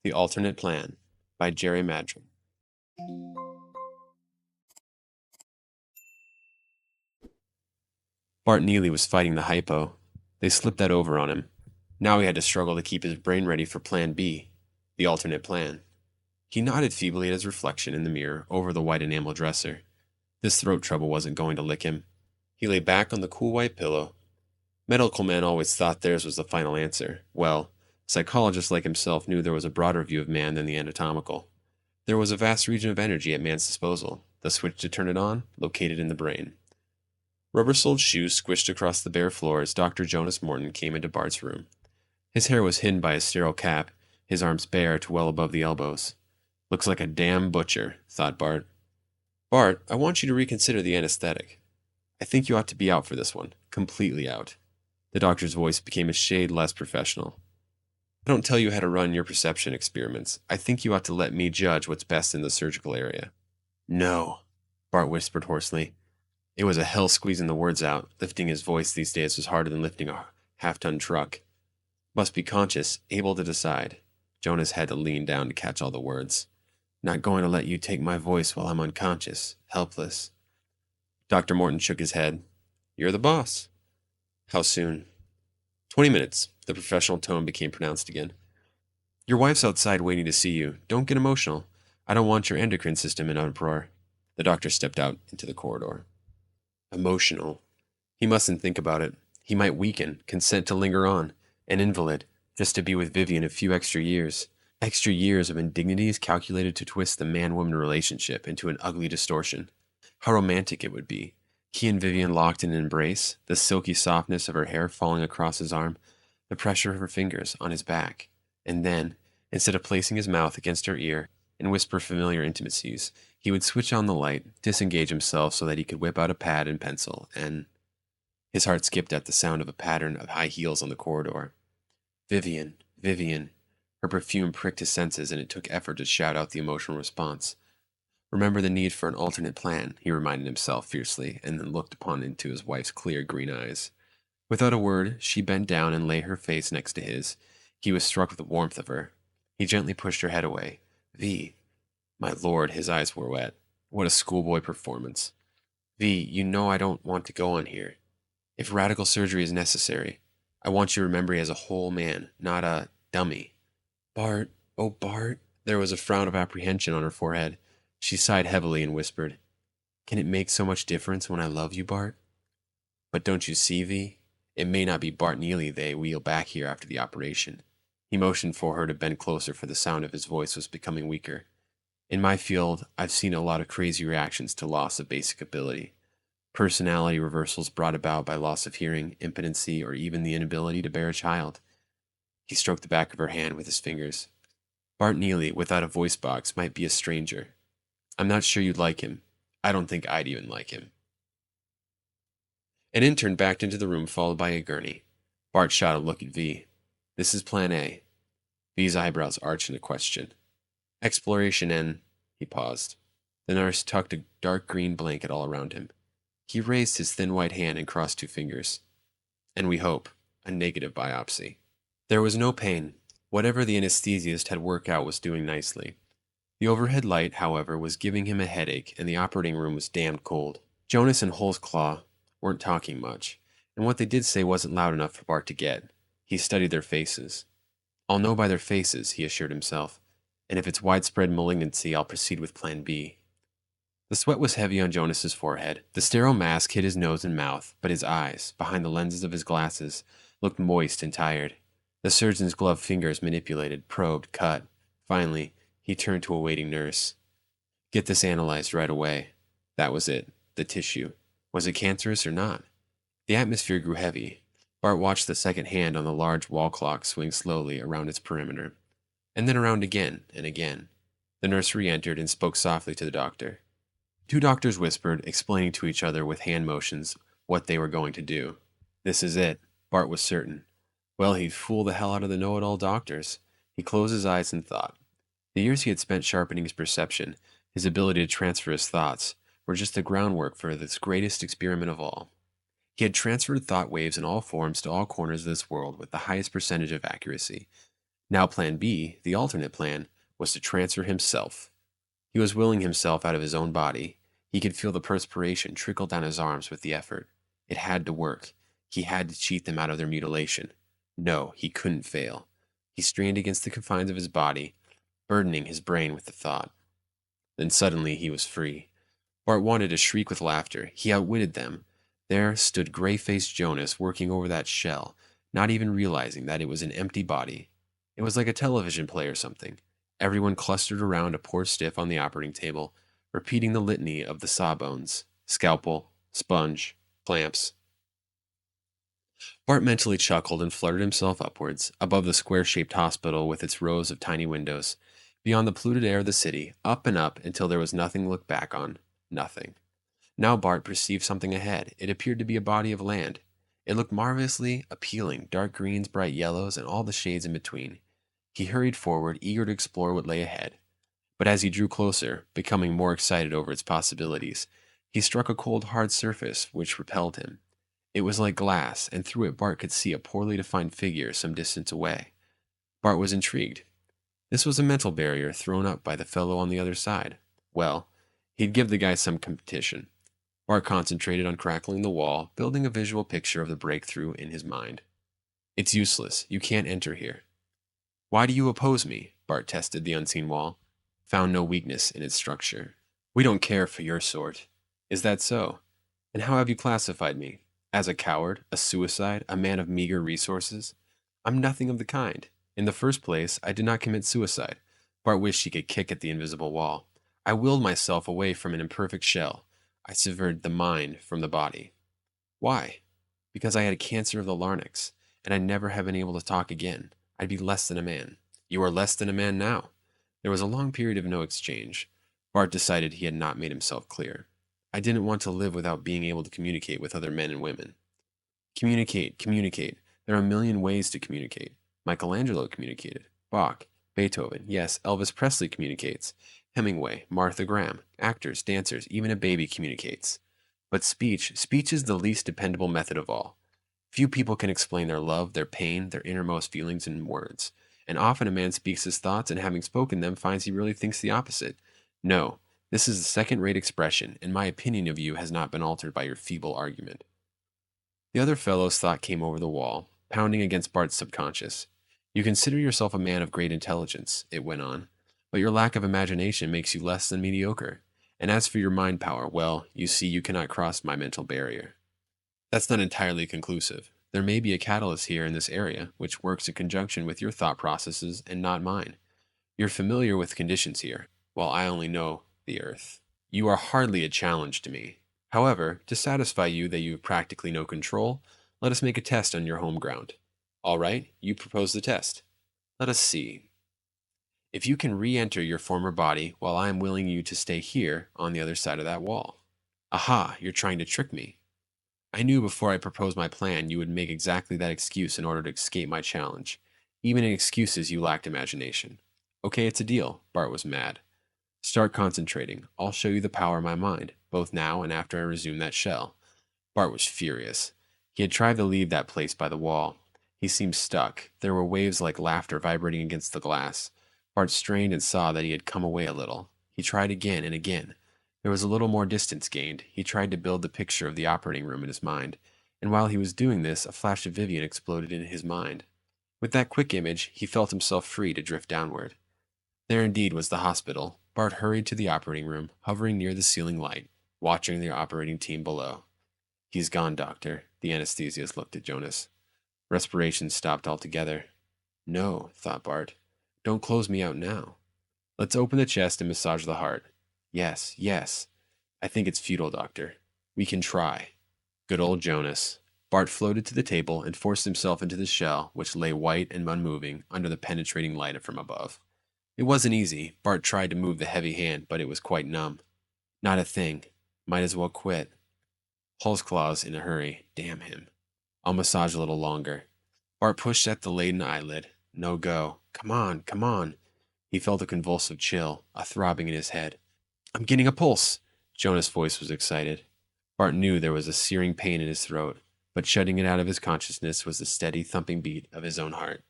The Alternate Plan by Gerry Maddren. Bart Neely was fighting the hypo. They slipped that over on him. Now he had to struggle to keep his brain ready for Plan B, the alternate plan. He nodded feebly at his reflection in the mirror over the white enamel dresser. This throat trouble wasn't going to lick him. He lay back on the cool white pillow. Medical men always thought theirs was the final answer. Well, psychologists like himself knew there was a broader view of man than the anatomical. There was a vast region of energy at man's disposal, the switch to turn it on, located in the brain. Rubber-soled shoes squished across the bare floor as Dr. Jonas Morton came into Bart's room. His hair was hidden by a sterile cap, his arms bare to well above the elbows. Looks like a damn butcher, thought Bart. Bart, I want you to reconsider the anesthetic. I think you ought to be out for this one, completely out. The doctor's voice became a shade less professional. I don't tell you how to run your perception experiments. I think you ought to let me judge what's best in the surgical area. No, Bart whispered hoarsely. It was a hell squeezing the words out. Lifting his voice these days was harder than lifting a half-ton truck. Must be conscious, able to decide. Jonas had to lean down to catch all the words. Not going to let you take my voice while I'm unconscious, helpless. Dr. Morton shook his head. You're the boss. How soon? 20 minutes. The professional tone became pronounced again. Your wife's outside waiting to see you. Don't get emotional. I don't want your endocrine system in uproar. The doctor stepped out into the corridor. Emotional. He mustn't think about it. He might weaken, consent to linger on, an invalid, just to be with Vivian a few extra years. Extra years of indignities calculated to twist the man-woman relationship into an ugly distortion. How romantic it would be. He and Vivian locked in an embrace, the silky softness of her hair falling across his arm, the pressure of her fingers on his back. And then, instead of placing his mouth against her ear and whisper familiar intimacies, he would switch on the light, disengage himself so that he could whip out a pad and pencil, and... His heart skipped at the sound of a pattern of high heels on the corridor. Vivian, Vivian. Her perfume pricked his senses, and it took effort to shout out the emotional response. Remember the need for an alternate plan, he reminded himself fiercely, and then looked upon into his wife's clear green eyes. Without a word, she bent down and lay her face next to his. He was struck with the warmth of her. He gently pushed her head away. V. My lord, his eyes were wet. What a schoolboy performance. V, you know I don't want to go on here. If radical surgery is necessary, I want you to remember me as a whole man, not a dummy. Bart, oh Bart. There was a frown of apprehension on her forehead. She sighed heavily and whispered, Can it make so much difference when I love you, Bart? But don't you see, V? It may not be Bart Neely they wheel back here after the operation. He motioned for her to bend closer, for the sound of his voice was becoming weaker. In my field, I've seen a lot of crazy reactions to loss of basic ability. Personality reversals brought about by loss of hearing, impotency, or even the inability to bear a child. He stroked the back of her hand with his fingers. Bart Neely, without a voice box, might be a stranger. I'm not sure you'd like him. I don't think I'd even like him. An intern backed into the room, followed by a gurney. Bart shot a look at V. This is Plan A. V's eyebrows arched in a question. Exploration and... He paused. The nurse tucked a dark green blanket all around him. He raised his thin white hand and crossed two fingers. And we hope, a negative biopsy. There was no pain. Whatever the anesthesiast had worked out was doing nicely. The overhead light, however, was giving him a headache, and the operating room was damned cold. Jonas and Holsclaw weren't talking much, and what they did say wasn't loud enough for Bart to get. He studied their faces. I'll know by their faces, he assured himself, and if it's widespread malignancy, I'll proceed with Plan B. The sweat was heavy on Jonas's forehead. The sterile mask hid his nose and mouth, but his eyes, behind the lenses of his glasses, looked moist and tired. The surgeon's gloved fingers manipulated, probed, cut. Finally, he turned to a waiting nurse. Get this analyzed right away. That was it. The tissue. Was it cancerous or not? The atmosphere grew heavy. Bart watched the second hand on the large wall clock swing slowly around its perimeter, and then around again and again. The nurse re-entered and spoke softly to the doctor. Two doctors whispered, explaining to each other with hand motions what they were going to do. This is it, Bart was certain. Well, he'd fool the hell out of the know-it-all doctors. He closed his eyes and thought. The years he had spent sharpening his perception, his ability to transfer his thoughts, were just the groundwork for this greatest experiment of all. He had transferred thought waves in all forms to all corners of this world with the highest percentage of accuracy. Now plan B, the alternate plan, was to transfer himself. He was willing himself out of his own body. He could feel the perspiration trickle down his arms with the effort. It had to work. He had to cheat them out of their mutilation. No, he couldn't fail. He strained against the confines of his body, burdening his brain with the thought. Then suddenly he was free. Bart wanted to shriek with laughter. He outwitted them. There stood gray-faced Jonas working over that shell, not even realizing that it was an empty body. It was like a television play or something. Everyone clustered around a poor stiff on the operating table, repeating the litany of the sawbones: scalpel, sponge, clamps. Bart mentally chuckled and fluttered himself upwards, above the square-shaped hospital with its rows of tiny windows, beyond the polluted air of the city, up and up until there was nothing to look back on. Nothing. Now Bart perceived something ahead. It appeared to be a body of land. It looked marvelously appealing, dark greens, bright yellows, and all the shades in between. He hurried forward, eager to explore what lay ahead. But as he drew closer, becoming more excited over its possibilities, he struck a cold, hard surface which repelled him. It was like glass, and through it Bart could see a poorly defined figure some distance away. Bart was intrigued. This was a mental barrier thrown up by the fellow on the other side. Well, he'd give the guy some competition. Bart concentrated on crackling the wall, building a visual picture of the breakthrough in his mind. It's useless. You can't enter here. Why do you oppose me? Bart tested the unseen wall. Found no weakness in its structure. We don't care for your sort. Is that so? And how have you classified me? As a coward, a suicide, a man of meager resources? I'm nothing of the kind. In the first place, I did not commit suicide. Bart wished he could kick at the invisible wall. I willed myself away from an imperfect shell. I severed the mind from the body. Why? Because I had a cancer of the larynx, and I'd never have been able to talk again. I'd be less than a man. You are less than a man now. There was a long period of no exchange. Bart decided he had not made himself clear. I didn't want to live without being able to communicate with other men and women. Communicate, communicate. There are a million ways to communicate. Michelangelo communicated. Bach, Beethoven, yes, Elvis Presley communicates. Hemingway, Martha Graham, actors, dancers, even a baby communicates. But speech is the least dependable method of all. Few people can explain their love, their pain, their innermost feelings in words. And often a man speaks his thoughts and having spoken them finds he really thinks the opposite. No, this is a second-rate expression, and my opinion of you has not been altered by your feeble argument. The other fellow's thought came over the wall, pounding against Bart's subconscious. You consider yourself a man of great intelligence, it went on, but your lack of imagination makes you less than mediocre. And as for your mind power, well, you see you cannot cross my mental barrier. That's not entirely conclusive. There may be a catalyst here in this area which works in conjunction with your thought processes and not mine. You're familiar with conditions here, while I only know the earth. You are hardly a challenge to me. However, to satisfy you that you have practically no control, let us make a test on your home ground. All right, you propose the test. Let us see. If you can re-enter your former body while I am willing you to stay here on the other side of that wall. Aha, you're trying to trick me. I knew before I proposed my plan you would make exactly that excuse in order to escape my challenge. Even in excuses you lacked imagination. Okay, it's a deal. Bart was mad. Start concentrating. I'll show you the power of my mind, both now and after I resume that shell. Bart was furious. He had tried to leave that place by the wall. He seemed stuck. There were waves like laughter vibrating against the glass. Bart strained and saw that he had come away a little. He tried again and again. There was a little more distance gained. He tried to build the picture of the operating room in his mind, and while he was doing this, a flash of Vivian exploded in his mind. With that quick image, he felt himself free to drift downward. There indeed was the hospital. Bart hurried to the operating room, hovering near the ceiling light, watching the operating team below. He's gone, doctor. The anesthesiast looked at Jonas. Respiration stopped altogether. No, thought Bart. Don't close me out now. Let's open the chest and massage the heart. Yes, yes. I think it's futile, doctor. We can try. Good old Jonas. Bart floated to the table and forced himself into the shell, which lay white and unmoving under the penetrating light from above. It wasn't easy. Bart tried to move the heavy hand, but it was quite numb. Not a thing. Might as well quit. Holzclaw's in a hurry. Damn him. I'll massage a little longer. Bart pushed at the laden eyelid. No go. Come on, come on. He felt a convulsive chill, a throbbing in his head. I'm getting a pulse. Jonas' voice was excited. Bart knew there was a searing pain in his throat, but shutting it out of his consciousness was the steady thumping beat of his own heart.